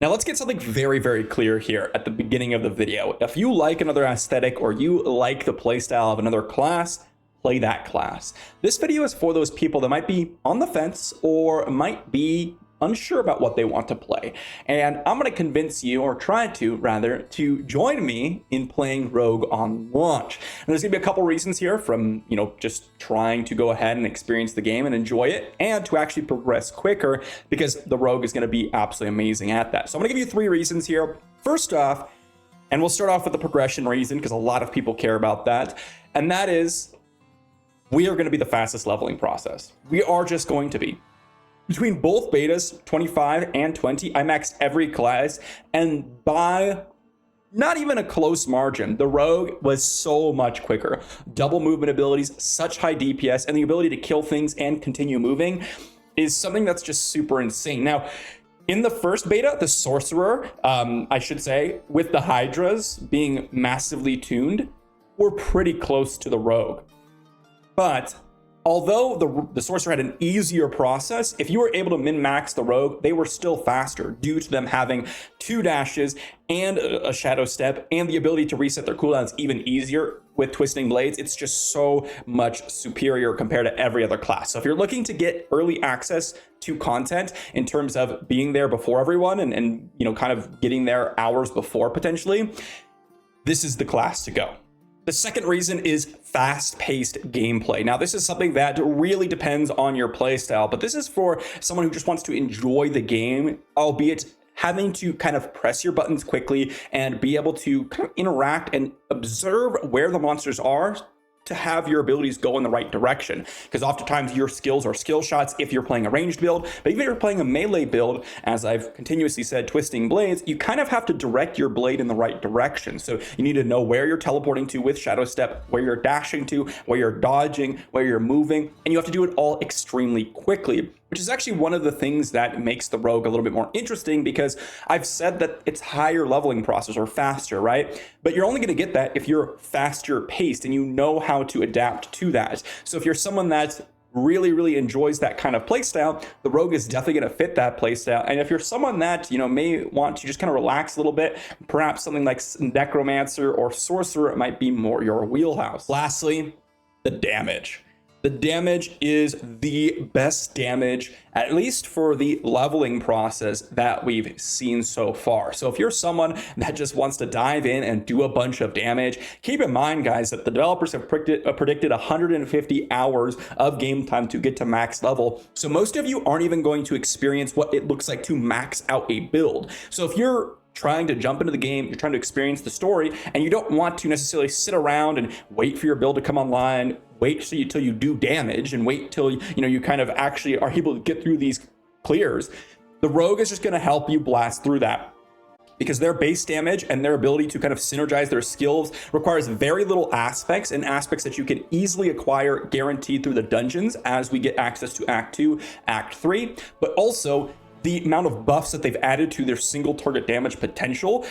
Now let's get something very, very clear here at the beginning of the video. If you like another aesthetic or you like the playstyle of another class, play that class. This video is for those people that might be on the fence or might be unsure about what they want to play. And I'm going to convince you, or try to rather, to join me in playing Rogue on launch. And there's going to be a couple reasons here, from, just trying to go ahead and experience the game and enjoy it, and to actually progress quicker, because the Rogue is going to be absolutely amazing at that. So I'm going to give you 3 reasons here. First off, and we'll start off with the progression reason, because a lot of people care about that, and that is, we are going to be the fastest leveling process. We are just going to be. Between both betas, 25 and 20, I maxed every class, and by not even a close margin, the Rogue was so much quicker. Double movement abilities, such high DPS, and the ability to kill things and continue moving is something that's just super insane. Now, in the first beta, the Sorcerer, I should say, with the Hydras being massively tuned, were pretty close to the Rogue. But although the Sorcerer had an easier process, if you were able to min-max the Rogue, they were still faster due to them having 2 dashes and a Shadow Step, and the ability to reset their cooldowns even easier with Twisting Blades. It's just so much superior compared to every other class. So if you're looking to get early access to content in terms of being there before everyone and kind of getting there hours before potentially, this is the class to go. The second reason is fast-paced gameplay. Now, this is something that really depends on your playstyle, but this is for someone who just wants to enjoy the game, albeit having to kind of press your buttons quickly and be able to kind of interact and observe where the monsters are to have your abilities go in the right direction. Because oftentimes your skills are skill shots if you're playing a ranged build, but even if you're playing a melee build, as I've continuously said, Twisting Blades, you kind of have to direct your blade in the right direction. So you need to know where you're teleporting to with Shadow Step, where you're dashing to, where you're dodging, where you're moving, and you have to do it all extremely quickly, which is actually one of the things that makes the Rogue a little bit more interesting, because I've said that it's higher leveling process or faster, right? But you're only going to get that if you're faster paced and you know how to adapt to that. So if you're someone that really enjoys that kind of playstyle, the Rogue is definitely going to fit that playstyle. And if you're someone that may want to just kind of relax a little bit, perhaps something like Necromancer or Sorcerer might be more your wheelhouse. Lastly, the damage. The damage is the best damage, at least for the leveling process that we've seen so far. So if you're someone that just wants to dive in and do a bunch of damage, keep in mind, guys, that the developers have predicted 150 hours of game time to get to max level. So most of you aren't even going to experience what it looks like to max out a build. So if you're trying to jump into the game, you're trying to experience the story, and you don't want to necessarily sit around and wait for your build to come online, wait till you do damage, and wait till you kind of actually are able to get through these clears, the Rogue is just going to help you blast through that, because their base damage and their ability to kind of synergize their skills requires very little aspects, and aspects that you can easily acquire guaranteed through the dungeons as we get access to Act 2, Act 3, but also the amount of buffs that they've added to their single target damage potential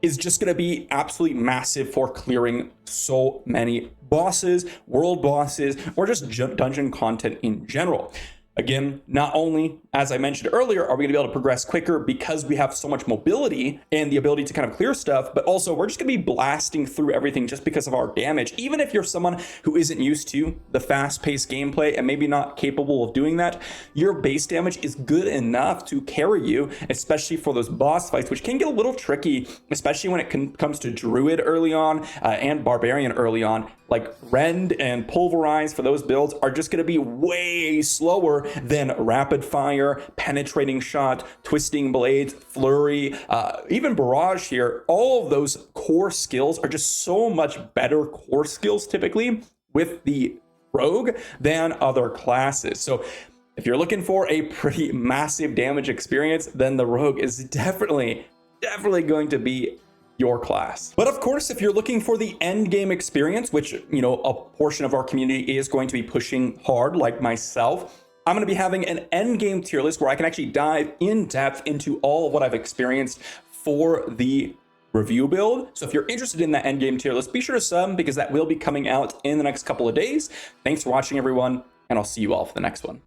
is just going to be absolutely massive for clearing so many bosses, world bosses, or just dungeon content in general. Again, not only, as I mentioned earlier, are we going to be able to progress quicker because we have so much mobility and the ability to kind of clear stuff, but also we're just going to be blasting through everything just because of our damage. Even if you're someone who isn't used to the fast-paced gameplay and maybe not capable of doing that, your base damage is good enough to carry you, especially for those boss fights, which can get a little tricky, especially when it comes to Druid early on and Barbarian early on. Like Rend and Pulverize for those builds are just going to be way slower than Rapid Fire, Penetrating Shot, Twisting Blades, Flurry, even Barrage here. All of those core skills are just so much better core skills typically with the Rogue than other classes. So if you're looking for a pretty massive damage experience, then the Rogue is definitely going to be your class. But of course, if you're looking for the end game experience, which, a portion of our community is going to be pushing hard, like myself, I'm going to be having an end game tier list where I can actually dive in depth into all of what I've experienced for the review build. So if you're interested in that end game tier list, be sure to sub, because that will be coming out in the next couple of days. Thanks for watching, everyone, and I'll see you all for the next one.